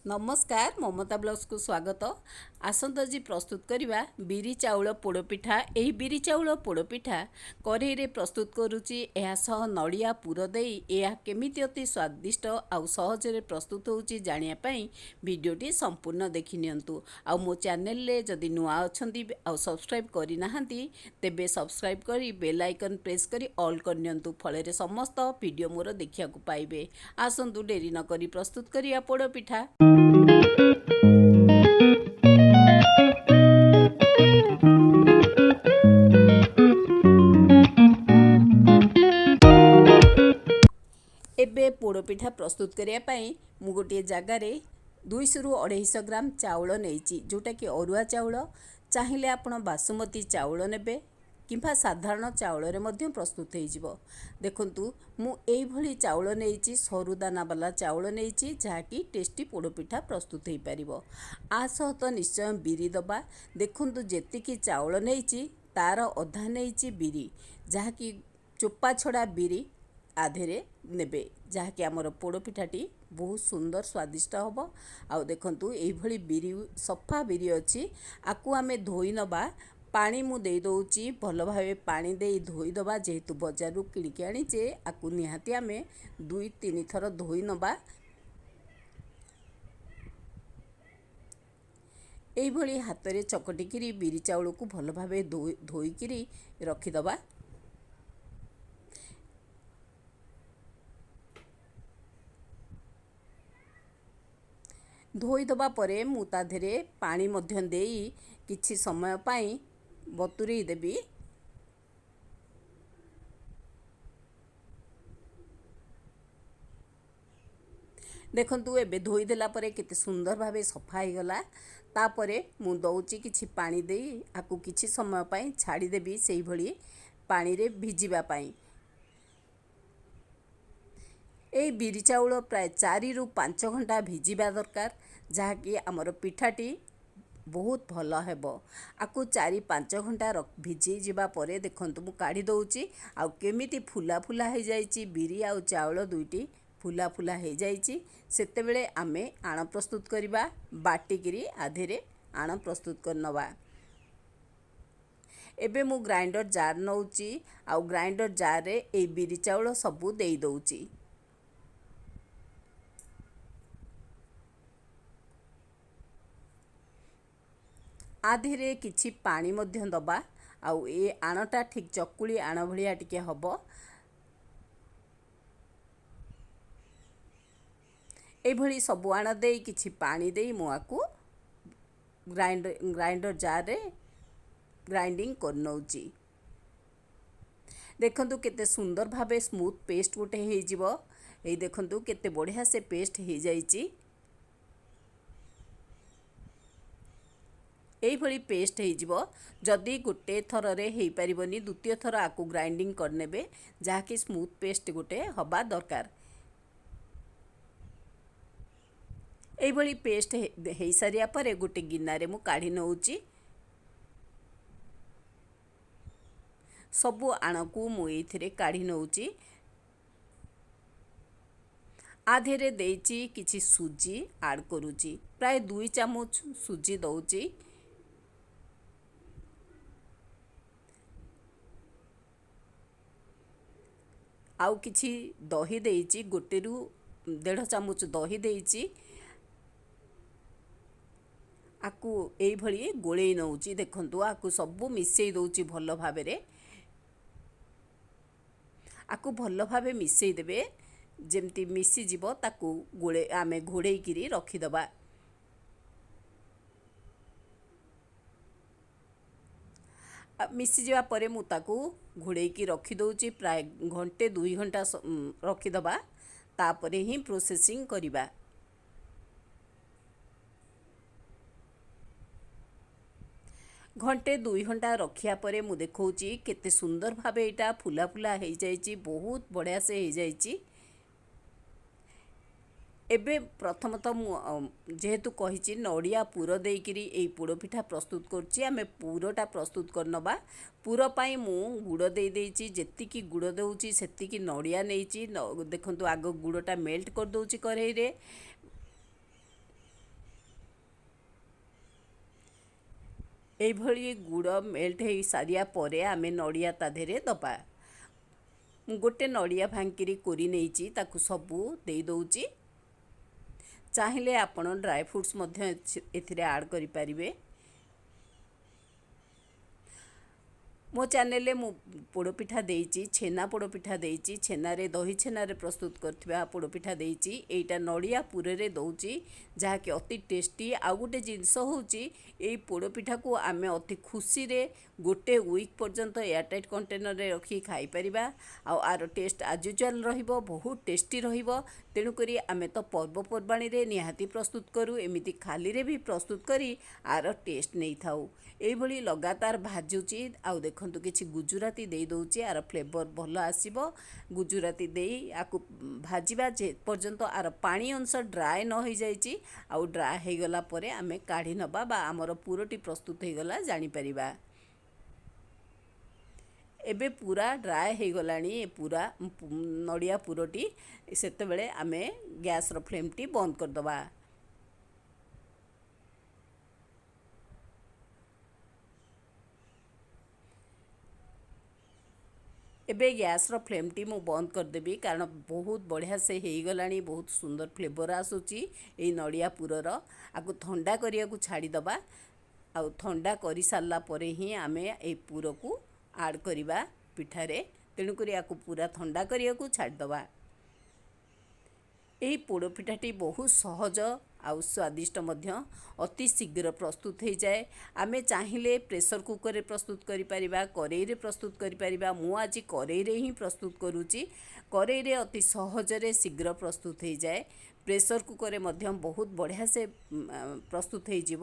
नमस्कार ममता ब्लॉग्स को स्वागत। आसंत आज प्रस्तुत करवा बिरी चाउल पोड़पिठा। यही बिरी चाउल पोड़पिठा कढ़ई रे प्रस्तुत करुच्ची। यह नड़िया पुर दे यह केमिति अति स्वादिष्ट आउ सहजरे प्रस्तुत होउची जानिया पई वीडियोटी संपूर्ण देखि नियंतु। आउ मो चैनल रे जदि नुआ अछंती आउ सब्सक्राइब करि नाहंती तेबे सब्सक्राइब करी बेल आइकन प्रेस करी ऑल कर नियंतु। फଳରେ समस्त वीडियो मोर देखिया को पाइबे। आसंतु डेरी न करी प्रस्तुत करिया पोड़पिठा। एबे पोड़पिठा प्रस्तुत करने मु गोटे जगार 200 ରୁ 250 ग्राम चाउल नहीं जोटा कि अरुआ चाउल। चाहिए आपण बासुमती चाउल नेबे किंबा साधारण चाउल रे मध्य प्रस्तुत हो। देखंतु मु एई भली चाउल नहीं सरू दाना वाला चाउल नहीं जहाँकि टेस्टी पोड़पिठा प्रस्तुत हो पारिबो। आ सह तो निश्चय बिरी दबा। देखंतु जेतिकी चाउल नहीं तार अधा नहीं बिरी जहाँकि चोपा छड़ा बिरी आधेरे नेबे जहाँकि आमर पोड़पिठाटी बहुत सुंदर स्वादिष्ट हम। आउ देखंतु एई भली बिरी सफा बिरी अच्छी आकु आमे धोई नबा। पानी मु दे दउची भल भावे पानी दे धोई दबा। जेहेतु बजार रु किणिकी आनीचे आकु निहाती आमे 2-3 थर धोई नबा। एई भली हाथ रे चकटिकिरी बिरी चाउल को भल भावे धोईकिरी रखिदबा। धोई दबा परे मु ता धेरे पानी मध्य देई किछि समय पाई बतुरी देबी। देखंतु एबे धोई देला परे केते सुंदर भावे सफा हो गला। तापरे मु दउची किछि पानी देई आकु किछि समय पाई छाड़ी देबी सेही भली पानी रे भिजिबा पाई। एई बिरी चाउल प्राय 4 ରୁ 5 घंटा भिजिबा दरकार जहाँकि आमर पिठाटी बहुत भल हेबो। आकु 4-5 घंटा भिजी जिबा परे देखंतु मु काढ़ी दउची आउ केमिति फुला फुला हो जाइची। बिरी आउ चाउल दुईटी फुला फुला हो जाइची। सेते बेले आमे आण प्रस्तुत करिबा। बाटिकिरी आधेरे आण प्रस्तुत कर नबा। एबे मु ग्राइंडर जार नउची आउ ग्राइंडर जार रे ए बिरी चाउल सबु देई दउची। आधेरे किछि पानी मध्य दबा। आउ ए आणटा ठीक चकुली आण भलिया टिके हबो। ए भली सबु आण देई किछि पानी देई मु आकु ग्राइंडर जार रे ग्राइंडिंग कर नउची। देखंतु केते सुंदर भावे स्मूथ पेस्ट गोटे हे जिवो। एई देखंतु केते बढ़िया से पेस्ट हे जाइची। एई भली पेस्ट हे जिवो। जदि गोटे थर रे हे परिबनी द्वितीय थर आकु ग्राइंडिंग कर नेबे जहाँकि स्मूथ पेस्ट गोटे हबा दरकार। एई भली पेस्ट हे सारिया परे गोटे गिनारे मु काढ़ी नउची। सबु आणकु मु एथिरे काढ़ी नउची। आधेरे देइची किछि सूजी ऐड करूची। प्राय 2 चामच सूजी दउची। आउ किछि दही देइची 1 ରୁ 1.5 चामच दही देइची। आकु एई भली गोळेई नउची। देखंतु आकु सबु मिसेई दउची भल भावे रे। आकु भल भावे मिसेई देबे जेमती मिसी जिवो ताकु गोळे आमे घोड़ेई किरी रखी दबा। मिसी जावा परे मु ताकु घोड़ेई की रखी दउची। प्राय घंटे 2 घंटा रखी दबा। तापरे ही प्रोसेसिंग करिबा। घंटे 2 घंटा रखिया परे मु देखौची केते सुंदर भावे एटा फुला फुला हो जाइची। बहुत बढ़िया से हो जाइची। एबे प्रथमतः जेहेतु कही नड़िया पुर देकिरी ए पोड़पिठा प्रस्तुत करछि। आमे पुरटा प्रस्तुत करनबा। पुर पाई मु गुड़ दे देइछि। जेतिकी गुड़ दउछि सेतिकी नड़िया नेइछि। देखंतु आग गुड़टा मेल्ट कर दउछि कढ़ई रे। এইଭଳି ଗୁଡ଼ ମେଲ୍ଟ ହେଇ ସାରିବା ପରେ ଆମେ ନଡ଼ିଆ ତା ଦେହରେ ଦେବା। ମୁଁ ଗୋଟେ ନଡ଼ିଆ ଭାଙ୍ଗିରି କୋରି ନେଇଛି, ତାକୁ ସବୁ ଦେଇ ଦେଉଛି। ଚାହିଁଲେ ଆପଣ ଡ୍ରାଏ ଫ୍ରୁଟ୍ସ ମଧ୍ୟ ଏଥିରେ ଆଡ଼୍ କରିପାରିବେ। ମୋ ଚ୍ୟାନେଲରେ ମୁଁ ପୋଡ଼ପିଠା ଦେଇଛି, ଛେନା ପୋଡ଼ପିଠା ଦେଇଛି, ଛେନାରେ ଦହି ଛେନାରେ ପ୍ରସ୍ତୁତ କରିଥିବା ପୋଡ଼ପିଠା ଦେଇଛି। ଏଇଟା ନଡ଼ିଆ ପୁରରେ ଦେଉଛି, ଯାହାକି ଅତି ଟେଷ୍ଟି। ଆଉ ଗୋଟେ ଜିନିଷ ହେଉଛି, ଏଇ ପୋଡ଼ପିଠାକୁ ଆମେ ଅତି ଖୁସିରେ ଗୋଟେ ୱିକ୍ ପର୍ଯ୍ୟନ୍ତ ଏୟାରଟାଇଟ୍ କଣ୍ଟେନରରେ ରଖି ଖାଇପାରିବା। ଆଉ ଆର ଟେଷ୍ଟ ଆଜ୍ ୟୁଜୁଆଲ୍ ରହିବ, ବହୁତ ଟେଷ୍ଟି ରହିବ। ତେଣୁକରି ଆମେ ତ ପର୍ବପର୍ବାଣିରେ ନିହାତି ପ୍ରସ୍ତୁତ କରୁ, ଏମିତି ଖାଲିରେ ବି ପ୍ରସ୍ତୁତ କରି ଆର ଟେଷ୍ଟ ନେଇଥାଉ। ଏଇଭଳି ଲଗାତାର ଭାଜୁଛି। ଆଉ ଦେଖନ୍ତୁ କିଛି ଗୁଜୁରାତି ଦେଇ ଦେଉଛି, ଆର ଫ୍ଲେଭର ଭଲ ଆସିବ। ଗୁଜୁରାତି ଦେଇ ଆକୁ ଭାଜିବା ଯେ ପର୍ଯ୍ୟନ୍ତ ଆର ପାଣି ଅଂଶ ଡ୍ରାଏ ନ ହୋଇଯାଇଛି। ଆଉ ଡ୍ରାଏ ହୋଇଗଲା ପରେ ଆମେ କାଢ଼ି ନେବା ବା ଆମର ପୁରଟି ପ୍ରସ୍ତୁତ ହୋଇଗଲା ଜାଣିପାରିବା। ଏବେ ପୁରା ଡ୍ରାଏ ହୋଇଗଲାଣି ପୁରା ନଡ଼ିଆ ପୁରଟି। ସେତେବେଳେ ଆମେ ଗ୍ୟାସ୍ର ଫ୍ଲେମ୍ଟି ବନ୍ଦ କରିଦେବା। ଏବେ ଗ୍ୟାସ୍ର ଫ୍ଲେମ୍ଟି ମୁଁ ବନ୍ଦ କରିଦେବି, କାରଣ ବହୁତ ବଢ଼ିଆ ସେ ହେଇଗଲାଣି। ବହୁତ ସୁନ୍ଦର ଫ୍ଲେଭର ଆସୁଛି ଏଇ ନଡ଼ିଆ ପୁରର। ଆକୁ ଥଣ୍ଡା କରିବାକୁ ଛାଡ଼ିଦେବା। ଆଉ ଥଣ୍ଡା କରିସାରିଲା ପରେ ହିଁ ଆମେ ଏଇ ପୁରକୁ ଆଡ଼୍ କରିବା ପିଠାରେ। ତେଣୁକରି ଆକୁ ପୁରା ଥଣ୍ଡା କରିବାକୁ ଛାଡ଼ିଦେବା। ଏହି ପୋଡ଼ପିଠାଟି ବହୁତ ସହଜ ଆଉ ସ୍ୱାଦିଷ୍ଟ ମଧ୍ୟ, ଅତି ଶୀଘ୍ର ପ୍ରସ୍ତୁତ ହୋଇଯାଏ। ଆମେ ଚାହିଁଲେ ପ୍ରେସର କୁକରରେ ପ୍ରସ୍ତୁତ କରିପାରିବା, କରେଇରେ ପ୍ରସ୍ତୁତ କରିପାରିବା। ମୁଁ ଆଜି କରେଇରେ ହିଁ ପ୍ରସ୍ତୁତ କରୁଛି। କରେଇରେ ଅତି ସହଜରେ ଶୀଘ୍ର ପ୍ରସ୍ତୁତ ହୋଇଯାଏ। ପ୍ରେସର କୁକରରେ ମଧ୍ୟ ବହୁତ ବଢ଼ିଆ ସେ ପ୍ରସ୍ତୁତ ହୋଇଯିବ।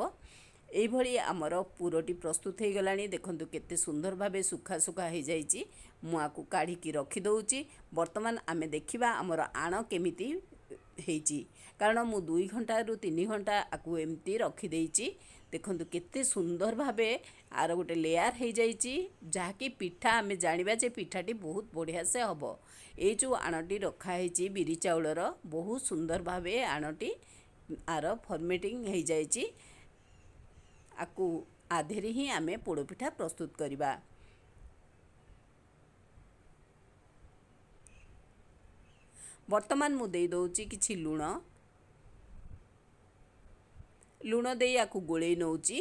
এইଭଳି ଆମର ପୁରଟି ପ୍ରସ୍ତୁତ ହୋଇଗଲାଣି। ଦେଖନ୍ତୁ କେତେ ସୁନ୍ଦର ଭାବେ ଶୁଖା ଶୁଖା ହୋଇଯାଇଛି। ମୁଁ ଆକୁ କାଢ଼ିକି ରଖିଦେଉଛି। ବର୍ତ୍ତମାନ ଆମେ ଦେଖିବା ଆମର ଆଣ କେମିତି ହେଇଛି, କାରଣ ମୁଁ 2 ଘଣ୍ଟାରୁ 3 ଘଣ୍ଟା ଆକୁ ଏମିତି ରଖିଦେଇଛି। ଦେଖନ୍ତୁ କେତେ ସୁନ୍ଦର ଭାବେ ଆର ଗୋଟେ ଲେୟାର ହେଇଯାଇଛି, ଯାହାକି ପିଠା ଆମେ ଜାଣିବା ଯେ ପିଠାଟି ବହୁତ ବଢ଼ିଆ ସେ ହେବ। ଏଇ ଯେଉଁ ଆଣଟି ରଖାହେଇଛି ବିରି ଚାଉଳର, ବହୁତ ସୁନ୍ଦର ଭାବେ ଆଣଟି ଆର ଫର୍ମେଟିଂ ହେଇଯାଇଛି। ଆକୁ ଆଧେରେ ହିଁ ଆମେ ପୋଡ଼ପିଠା ପ୍ରସ୍ତୁତ କରିବା। ବର୍ତ୍ତମାନ ମୁଁ ଦେଇ ଦେଉଛି କିଛି ଲୁଣ। ଲୁଣ ଦେଇ ଆକୁ ଗୋଳେଇ ନେଉଛି।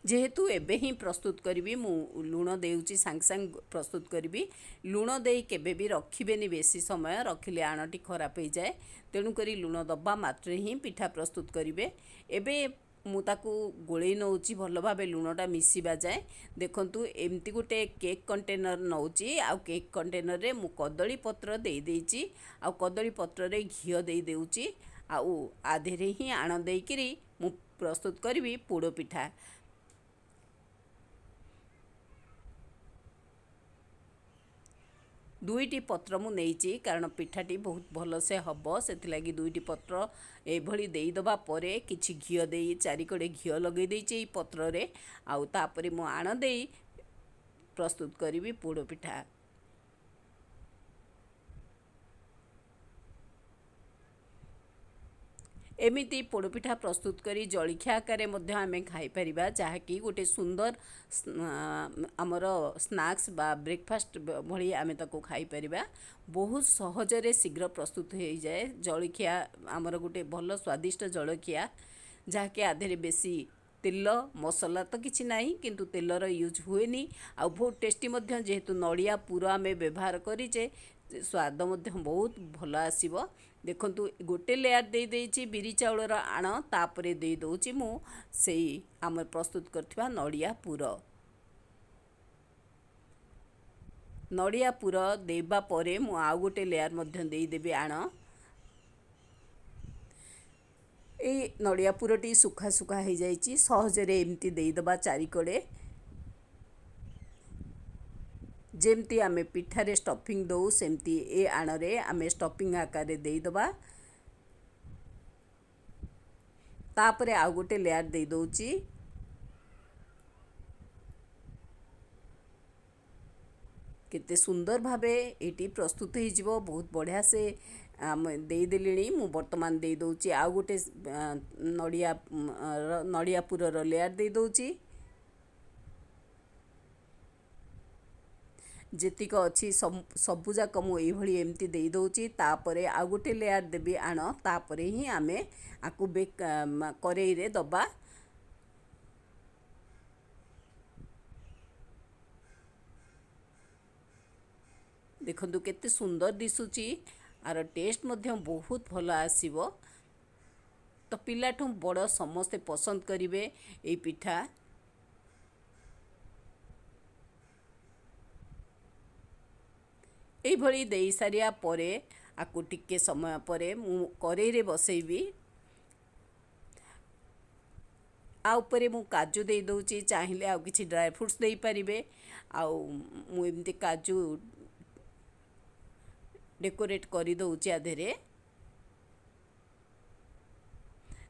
ଯେହେତୁ ଏବେ ହିଁ ପ୍ରସ୍ତୁତ କରିବି, ମୁଁ ଲୁଣ ଦେଉଛି, ସାଙ୍ଗେ ସାଙ୍ଗେ ପ୍ରସ୍ତୁତ କରିବି। ଲୁଣ ଦେଇ କେବେ ବି ରଖିବେନି ବେଶୀ ସମୟ, ରଖିଲେ ଆଣଟି ଖରାପ ହୋଇଯାଏ। ତେଣୁକରି ଲୁଣ ଦେବା ମାତ୍ରେ ହିଁ ପିଠା ପ୍ରସ୍ତୁତ କରିବେ। ଏବେ ମୁଁ ତାକୁ ଗୋଳେଇ ନେଉଛି ଭଲ ଭାବେ, ଲୁଣଟା ମିଶିବା ଯାଏ। ଦେଖନ୍ତୁ ଏମିତି ଗୋଟେ କେକ୍ କଣ୍ଟେନର ନେଉଛି, ଆଉ କେକ୍ କଣ୍ଟେନରରେ ମୁଁ କଦଳୀ ପତ୍ର ଦେଇଦେଇଛି। ଆଉ କଦଳୀ ପତ୍ରରେ ଘିଅ ଦେଇ ଦେଉଛି। ଆଉ ଆଧେରେ ହିଁ ଆଣ ଦେଇକରି ମୁଁ ପ୍ରସ୍ତୁତ କରିବି ପୋଡ଼ପିଠା। ଦୁଇଟି ପତ୍ର ମୁଁ ନେଇଛି, କାରଣ ପିଠାଟି ବହୁତ ଭଲସେ ହେବ, ସେଥିଲାଗି ଦୁଇଟି ପତ୍ର ଏଭଳି ଦେଇଦେବା ପରେ କିଛି ଘିଅ ଦେଇ ଚାରିକଡ଼େ ଘିଅ ଲଗାଇ ଦେଇଛି ଏଇ ପତ୍ରରେ। ଆଉ ତାପରେ ମୁଁ ଆଣ ଦେଇ ପ୍ରସ୍ତୁତ କରିବି ପୋଡ଼ପିଠା। ଏମିତି ପୋଡ଼ପିଠା ପ୍ରସ୍ତୁତ କରି ଜଳଖିଆ ଆକାରରେ ମଧ୍ୟ ଆମେ ଖାଇପାରିବା, ଯାହାକି ଗୋଟେ ସୁନ୍ଦର ଆମର ସ୍ନାକ୍ସ ବା ବ୍ରେକଫାଷ୍ଟ ଭଳି ଆମେ ତାକୁ ଖାଇପାରିବା। ବହୁତ ସହଜରେ ଶୀଘ୍ର ପ୍ରସ୍ତୁତ ହୋଇଯାଏ। ଜଳଖିଆ ଆମର ଗୋଟେ ଭଲ ସ୍ୱାଦିଷ୍ଟ ଜଳଖିଆ, ଯାହାକି ଆଧେରେ ବେଶୀ ତେଲ ମସଲା ତ କିଛି ନାହିଁ, କିନ୍ତୁ ତେଲର ୟୁଜ୍ ହୁଏନି। ଆଉ ବହୁତ ଟେଷ୍ଟି ମଧ୍ୟ, ଯେହେତୁ ନଡ଼ିଆ ପୁର ଆମେ ବ୍ୟବହାର କରିଛେ, ସ୍ୱାଦ ମଧ୍ୟ ବହୁତ ଭଲ ଆସିବ। ଦେଖନ୍ତୁ ଗୋଟେ ଲେୟାର ଦେଇଦେଇଛି ବିରି ଚାଉଳର ଆଣ, ତାପରେ ଦେଇ ଦେଉଛି ମୁଁ ସେଇ ଆମେ ପ୍ରସ୍ତୁତ କରିଥିବା ନଡ଼ିଆ ପୁର। ନଡ଼ିଆ ପୁର ଦେବା ପରେ ମୁଁ ଆଉ ଗୋଟେ ଲେୟାର ମଧ୍ୟ ଦେଇଦେବି ଆଣ। ଏଇ ନଡ଼ିଆ ପୁରଟି ଶୁଖା ଶୁଖା ହେଇଯାଇଛି, ସହଜରେ ଏମିତି ଦେଇଦେବା ଚାରିକଡ଼େ। ଯେମିତି ଆମେ ପିଠାରେ ଷ୍ଟଫିଂ ଦେଉ, ସେମିତି ଏ ଆଣରେ ଆମେ ଷ୍ଟଫିଂ ଆକାରରେ ଦେଇଦେବା। ତାପରେ ଆଉ ଗୋଟେ ଲେୟାର ଦେଇ ଦେଉଛି। କେତେ ସୁନ୍ଦର ଭାବେ ଏଇଟି ପ୍ରସ୍ତୁତ ହେଇଯିବ, ବହୁତ ବଢ଼ିଆ ସେ ଦେଇଦେଲିଣି। ମୁଁ ବର୍ତ୍ତମାନ ଦେଇ ଦେଉଛି ଆଉ ଗୋଟେ ନଡ଼ିଆ ପୁରର ଲେୟାର ଦେଇ ଦେଉଛି। ଯେତିକ ଅଛି ସବୁଯାକ ମୁଁ ଏଇଭଳି ଏମିତି ଦେଇ ଦେଉଛି। ତାପରେ ଆଉ ଗୋଟେ ଲେୟାର ଦେବି ଆଣ, ତାପରେ ହିଁ ଆମେ ଆକୁ କରେଇରେ ଦେବା। ଦେଖନ୍ତୁ କେତେ ସୁନ୍ଦର ଦିଶୁଛି, ଆର ଟେଷ୍ଟ ମଧ୍ୟ ବହୁତ ଭଲ ଆସିବ। ତ ପିଲାଠୁ ବଡ଼ ସମସ୍ତେ ପସନ୍ଦ କରିବେ ଏଇ ପିଠା। ଏଇଭଳି ଦେଇ ସାରିବା ପରେ ଆକୁ ଟିକେ ସମୟ ପରେ ମୁଁ କରେଇରେ ବସେଇବି। ଉପରେ ମୁଁ କାଜୁ ଦେଇ ଦେଉଛି, ଚାହିଁଲେ ଆଉ କିଛି ଡ୍ରାଏ ଫ୍ରୁଟ୍ସ ଦେଇପାରିବେ। ଆଉ ମୁଁ ଏମିତି କାଜୁ ଡେକୋରେଟ୍ କରିଦେଉଛି ଆ ଦେହରେ।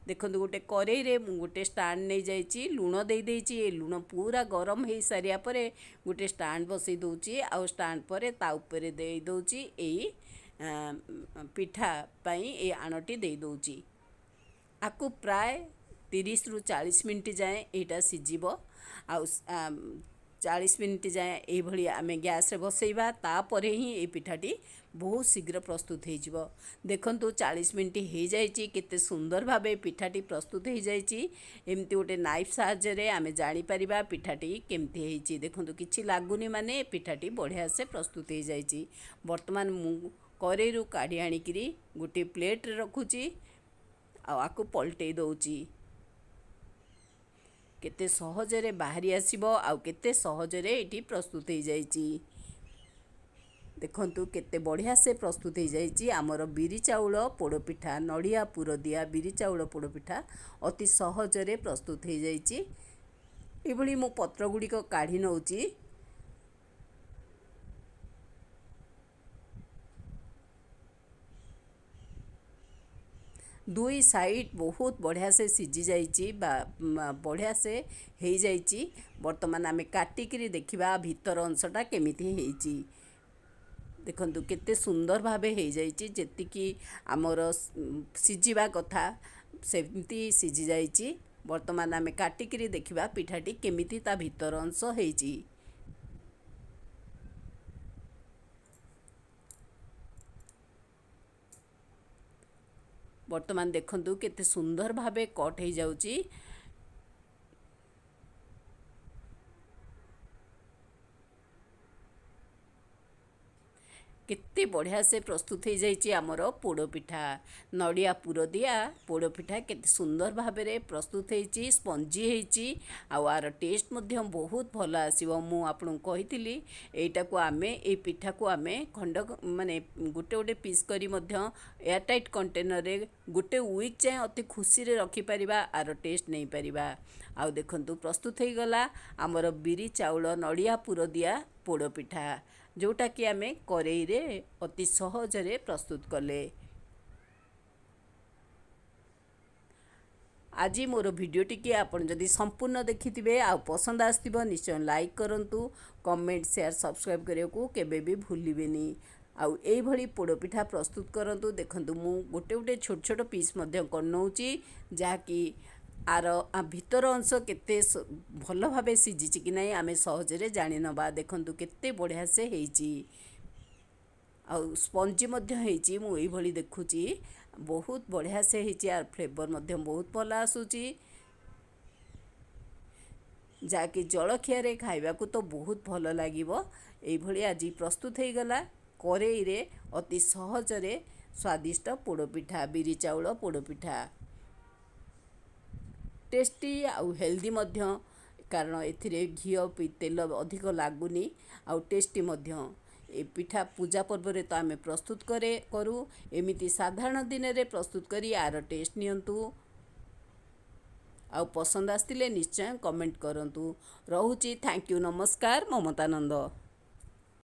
ଦେଖନ୍ତୁ ଗୋଟେ କରେଇରେ ମୁଁ ଗୋଟେ ଷ୍ଟାଣ୍ଡ ନେଇଯାଇଛି, ଲୁଣ ଦେଇଦେଇଛି। ଏ ଲୁଣ ପୁରା ଗରମ ହେଇସାରିବା ପରେ ଗୋଟେ ଷ୍ଟାଣ୍ଡ ବସେଇ ଦେଉଛି। ଆଉ ଷ୍ଟାଣ୍ଡ ପରେ ତା ଉପରେ ଦେଇ ଦେଉଛି ଏଇ ପିଠା ପାଇଁ ଏଇ ଆଣଟି ଦେଇ ଦେଉଛି। ଆକୁ ପ୍ରାୟ 30ରୁ 40 ମିନିଟ୍ ଯାଏଁ ଏଇଟା ସିଝିବ। ଆଉ 40 ମିନିଟ୍ ଯାଏଁ ଏଇଭଳି ଆମେ ଗ୍ୟାସ୍ରେ ବସେଇବା। ତାପରେ ହିଁ ଏଇ ପିଠାଟି ବହୁତ ଶୀଘ୍ର ପ୍ରସ୍ତୁତ ହେଇଯିବ। ଦେଖନ୍ତୁ 40 ମିନିଟ୍ ହେଇଯାଇଛି, କେତେ ସୁନ୍ଦର ଭାବେ ପିଠାଟି ପ୍ରସ୍ତୁତ ହେଇଯାଇଛି। ଏମିତି ଗୋଟେ ନାଇଫ୍ ସାହାଯ୍ୟରେ ଆମେ ଜାଣିପାରିବା ପିଠାଟି କେମିତି ହେଇଛି। ଦେଖନ୍ତୁ କିଛି ଲାଗୁନି, ମାନେ ପିଠାଟି ବଢ଼ିଆ ସେ ପ୍ରସ୍ତୁତ ହେଇଯାଇଛି। ବର୍ତ୍ତମାନ ମୁଁ କରେଇରୁ କାଢ଼ି ଆଣିକିରି ଗୋଟିଏ ପ୍ଲେଟ୍ରେ ରଖୁଛି, ଆଉ ଆକୁ ପଲଟେଇ ଦେଉଛି। କେତେ ସହଜରେ ବାହାରି ଆସିବ, ଆଉ କେତେ ସହଜରେ ଏଇଠି ପ୍ରସ୍ତୁତ ହେଇଯାଇଛି। ଦେଖନ୍ତୁ କେତେ ବଢ଼ିଆ ସେ ପ୍ରସ୍ତୁତ ହେଇଯାଇଛି ଆମର ବିରି ଚାଉଳ ପୋଡ଼ପିଠା। ନଡ଼ିଆ ପୁର ଦିଆ ବିରି ଚାଉଳ ପୋଡ଼ପିଠା ଅତି ସହଜରେ ପ୍ରସ୍ତୁତ ହେଇଯାଇଛି। ଏଭଳି ମୁଁ ପତ୍ର ଗୁଡ଼ିକ କାଢ଼ି ନେଉଛି। ଦୁଇ ସାଇଡ୍ ବହୁତ ବଢ଼ିଆ ସେ ସିଝି ଯାଇଛି ବା ବଢ଼ିଆ ସେ ହେଇଯାଇଛି। ବର୍ତ୍ତମାନ ଆମେ କାଟିକିରି ଦେଖିବା ଭିତର ଅଂଶଟା କେମିତି ହେଇଛି। ଦେଖନ୍ତୁ କେତେ ସୁନ୍ଦର ଭାବେ ହେଇଯାଇଛି। ଯେତିକି ଆମର ସିଝିବା କଥା ସେମିତି ସିଝି ଯାଇଛି। ବର୍ତ୍ତମାନ ଆମେ କାଟିକିରି ଦେଖିବା ପିଠାଟି କେମିତି ତା ଭିତର ଅଂଶ ହେଇଛି। ବର୍ତ୍ତମାନ ଦେଖନ୍ତୁ କେତେ ସୁନ୍ଦର ଭାବେ କଟ୍ ହେଇଯାଉଛି। କେତେ ବଢ଼ିଆ ସେ ପ୍ରସ୍ତୁତ ହେଇଯାଇଛି ଆମର ପୋଡ଼ପିଠା। ନଡ଼ିଆ ପୁର ଦିଆ ପୋଡ଼ପିଠା କେତେ ସୁନ୍ଦର ଭାବରେ ପ୍ରସ୍ତୁତ ହେଇଛି, ସ୍ପଞ୍ଜି ହେଇଛି। ଆଉ ଆର ଟେଷ୍ଟ ମଧ୍ୟ ବହୁତ ଭଲ ଆସିବ। ମୁଁ ଆପଣଙ୍କୁ କହିଥିଲି ଏଇଟାକୁ ଆମେ ଏଇ ପିଠାକୁ ଆମେ ମାନେ ଗୋଟେ ଗୋଟେ ପିସ୍ କରି ମଧ୍ୟ ଏୟାରଟାଇଟ୍ କଣ୍ଟେନରରେ ଗୋଟେ ୱିକ୍ ଯାଏଁ ଅତି ଖୁସିରେ ରଖିପାରିବା, ଆର ଟେଷ୍ଟ ନେଇପାରିବା। ଆଉ ଦେଖନ୍ତୁ ପ୍ରସ୍ତୁତ ହେଇଗଲା ଆମର ବିରି ଚାଉଳ ନଡ଼ିଆ ପୁର ଦିଆ ପୋଡ଼ପିଠା, ଯେଉଁଟାକି ଆମେ କରେଇରେ ଅତି ସହଜରେ ପ୍ରସ୍ତୁତ କଲେ। ଆଜି ମୋର ଭିଡ଼ିଓଟିକି ଆପଣ ଯଦି ସମ୍ପୂର୍ଣ୍ଣ ଦେଖିଥିବେ ଆଉ ପସନ୍ଦ ଆସିଥିବ, ନିଶ୍ଚୟ ଲାଇକ୍ କରନ୍ତୁ, କମେଣ୍ଟ ସେୟାର ସବସ୍କ୍ରାଇବ୍ କରିବାକୁ କେବେ ବି ଭୁଲିବେନି। ଆଉ ଏଇଭଳି ପୋଡ଼ପିଠା ପ୍ରସ୍ତୁତ କରନ୍ତୁ। ଦେଖନ୍ତୁ ମୁଁ ଗୋଟେ ଗୋଟେ ଛୋଟ ଛୋଟ ପିସ୍ ମଧ୍ୟ କରିନେଉଛି, ଯାହାକି ଆର ଭିତର ଅଂଶ କେତେ ଭଲ ଭାବେ ସିଝିଛି କି ନାହିଁ ଆମେ ସହଜରେ ଜାଣିନେବା। ଦେଖନ୍ତୁ କେତେ ବଢ଼ିଆ ସେ ହେଇଛି, ଆଉ ସ୍ପଞ୍ଜି ମଧ୍ୟ ହେଇଛି। ମୁଁ ଏଇଭଳି ଦେଖୁଛି ବହୁତ ବଢ଼ିଆ ସେ ହେଇଛି, ଆର ଫ୍ଲେଭର ମଧ୍ୟ ବହୁତ ଭଲ ଆସୁଛି, ଯାହାକି ଜଳଖିଆରେ ଖାଇବାକୁ ତ ବହୁତ ଭଲ ଲାଗିବ। ଏଇଭଳି ଆଜି ପ୍ରସ୍ତୁତ ହେଇଗଲା କରେଇରେ ଅତି ସହଜରେ ସ୍ୱାଦିଷ୍ଟ ପୋଡ଼ପିଠା, ବିରି ଚାଉଳ ପୋଡ଼ପିଠା। ଟେଷ୍ଟି ଆଉ ହେଲ୍ଦି ମଧ୍ୟ, କାରଣ ଏଥିରେ ଘିଅ ତେଲ ଅଧିକ ଲାଗୁନି, ଆଉ ଟେଷ୍ଟି ମଧ୍ୟ। ଏ ପିଠା ପୂଜା ପର୍ବରେ ତ ଆମେ ପ୍ରସ୍ତୁତ କରୁ, ଏମିତି ସାଧାରଣ ଦିନରେ ପ୍ରସ୍ତୁତ କରି ଆର ଟେଷ୍ଟ ନିଅନ୍ତୁ। ଆଉ ପସନ୍ଦ ଆସିଥିଲେ ନିଶ୍ଚୟ କମେଣ୍ଟ କରନ୍ତୁ। ରହୁଛି, ଥ୍ୟାଙ୍କ ୟୁ, ନମସ୍କାର, ମମତାନନ୍ଦ।